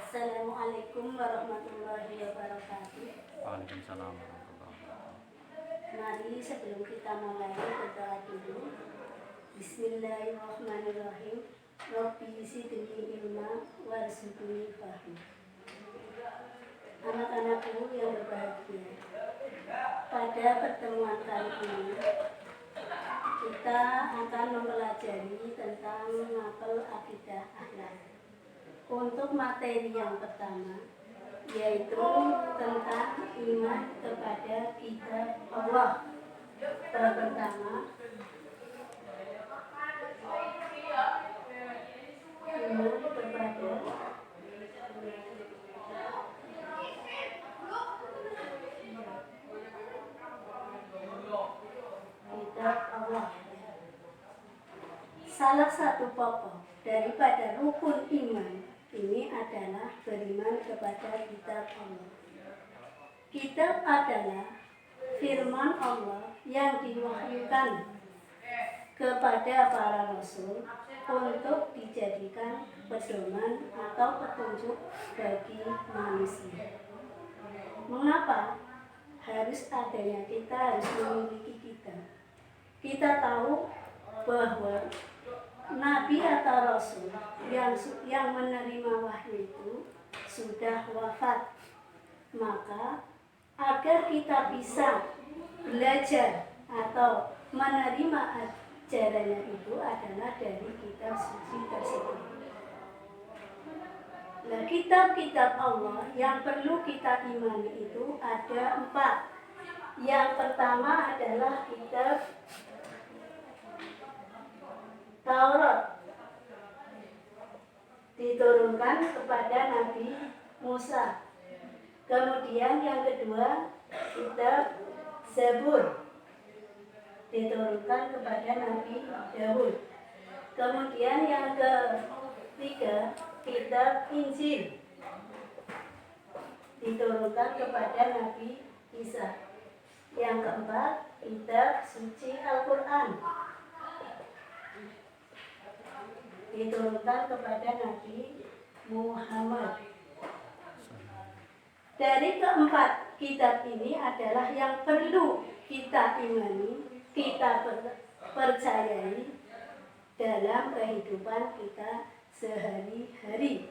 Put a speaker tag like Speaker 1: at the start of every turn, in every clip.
Speaker 1: Assalamualaikum warahmatullahi wabarakatuh.
Speaker 2: Waalaikumsalam warahmatullahi wabarakatuh.
Speaker 1: Mari sebelum kita mulai berdoa dulu. Bismillahirrahmanirrahim. Rabbi zidni ilma warzuqni fahma. Anak-anakku yang berbahagia, pada pertemuan kali ini kita akan mempelajari tentang mapel akidah akhlak. Untuk materi yang pertama, yaitu tentang iman kepada kitab Allah. Pertama, iman kepada kitab Allah. Salah satu pokok daripada rukun iman ini adalah beriman kepada kitab Allah. Kitab adalah firman Allah yang diwahyukan kepada para rasul untuk dijadikan pedoman atau petunjuk bagi manusia. Mengapa harus adanya kita harus memiliki kitab? Kita tahu bahwa Nabi atau Rasul yang menerima wahyu itu sudah wafat. Maka agar kita bisa belajar atau menerima ajarannya itu adalah dari kitab suci tersebut. Nah, kitab-kitab Allah yang perlu kita imani itu ada 4. Yang pertama adalah kitab Taurat, diturunkan kepada Nabi Musa. Kemudian yang kedua, kitab Zabur, diturunkan kepada Nabi Daud. Kemudian yang ketiga, kitab Injil, diturunkan kepada Nabi Isa. Yang keempat, kitab suci Al-Quran, diturunkan kepada Nabi Muhammad. Dari keempat kitab ini adalah yang perlu kita imani, kita percayai dalam kehidupan kita sehari-hari.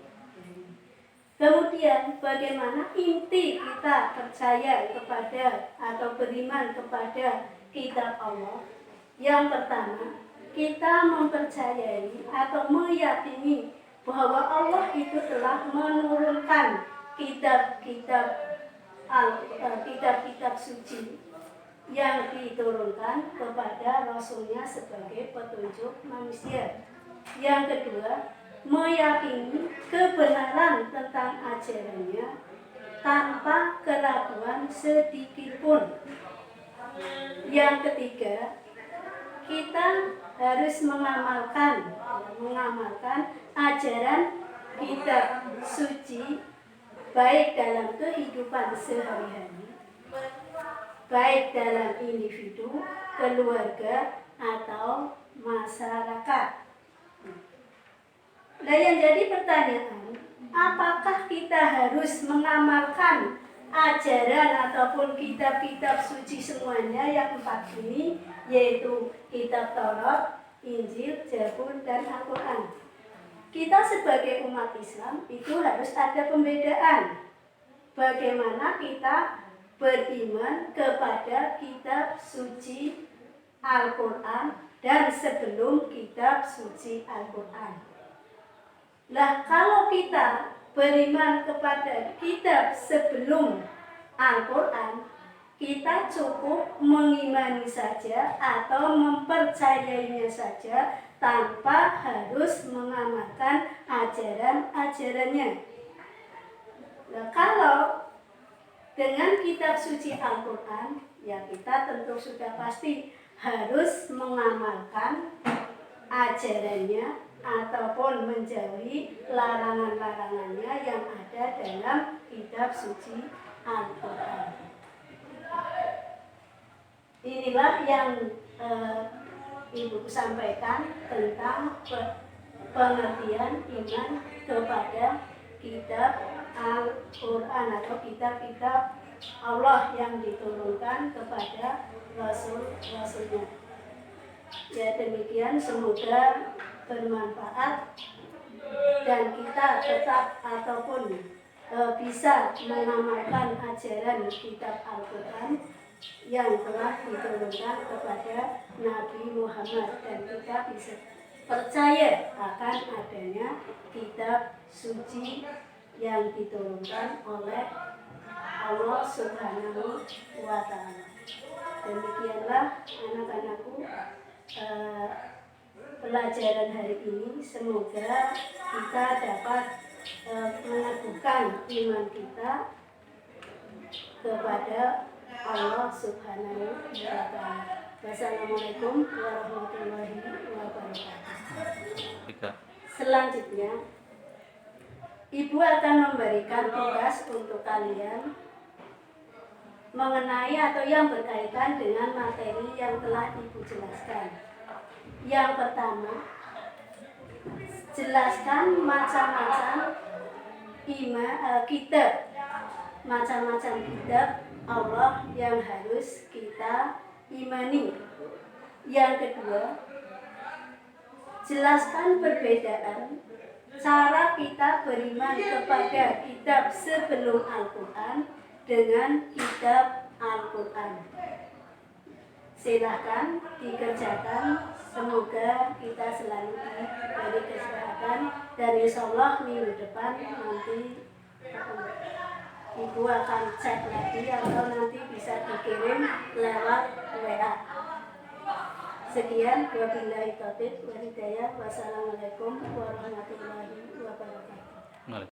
Speaker 1: Kemudian bagaimana inti kita percaya kepada atau beriman kepada kitab Allah? Yang pertama, kita mempercayai atau meyakini bahwa Allah itu telah menurunkan kitab-kitab suci yang diturunkan kepada Rasulnya sebagai petunjuk manusia. Yang kedua, meyakini kebenaran tentang ajarannya tanpa keraguan sedikit pun. Yang ketiga, kita harus mengamalkan ajaran kitab suci baik dalam kehidupan sehari-hari, baik dalam individu, keluarga, atau masyarakat. Nah, yang jadi pertanyaan, apakah kita harus mengamalkan ajaran ataupun kitab-kitab suci semuanya yang 4 ini, yaitu kitab Taurat, Injil, Zabur, dan Al-Quran? Kita sebagai umat Islam itu harus ada pembedaan. Bagaimana kita beriman kepada kitab suci Al-Quran dan sebelum kitab suci Al-Quran. Nah, kalau kita beriman kepada kitab sebelum Al-Quran, kita cukup mengimani saja atau mempercayainya saja tanpa harus mengamalkan ajaran-ajarannya. Nah, kalau dengan kitab suci Al-Quran, ya kita tentu sudah pasti harus mengamalkan ajarannya ataupun menjauhi larangan-larangannya yang ada dalam kitab suci Al-Quran. Inilah yang Ibu sampaikan tentang pengertian iman kepada kitab Al-Quran atau kitab-kitab Allah yang diturunkan kepada Rasul-Rasulnya. Ya demikian, semoga bermanfaat dan kita tetap ataupun bisa mengamalkan ajaran kitab Al-Quran yang telah diturunkan kepada Nabi Muhammad, dan kita bisa percaya akan adanya kitab suci yang diturunkan oleh Allah Subhanahu wa Ta'ala. Demikianlah anak-anakku, pelajaran hari ini. Semoga kita dapat meneguhkan iman kita kepada Allah Subhanahu wa Ta'ala. Wassalamualaikum warahmatullahi wabarakatuh. Selanjutnya, Ibu akan memberikan tugas untuk kalian mengenai atau yang berkaitan dengan materi yang telah Ibu jelaskan. Yang pertama, jelaskan macam-macam kitab, macam-macam kitab Allah yang harus kita imani. Yang kedua, jelaskan perbedaan cara kita beriman kepada kitab sebelum Al-Quran dengan kitab Al-Quran. Silakan dikerjakan. Semoga kita selalu diberi kesehatan, dan insya Allah minggu depan nanti Ibu akan cek lagi atau nanti bisa dikirim lewat WA. Sekian, wabillahi taufiq wal hidayah. Wassalamualaikum warahmatullahi wabarakatuh.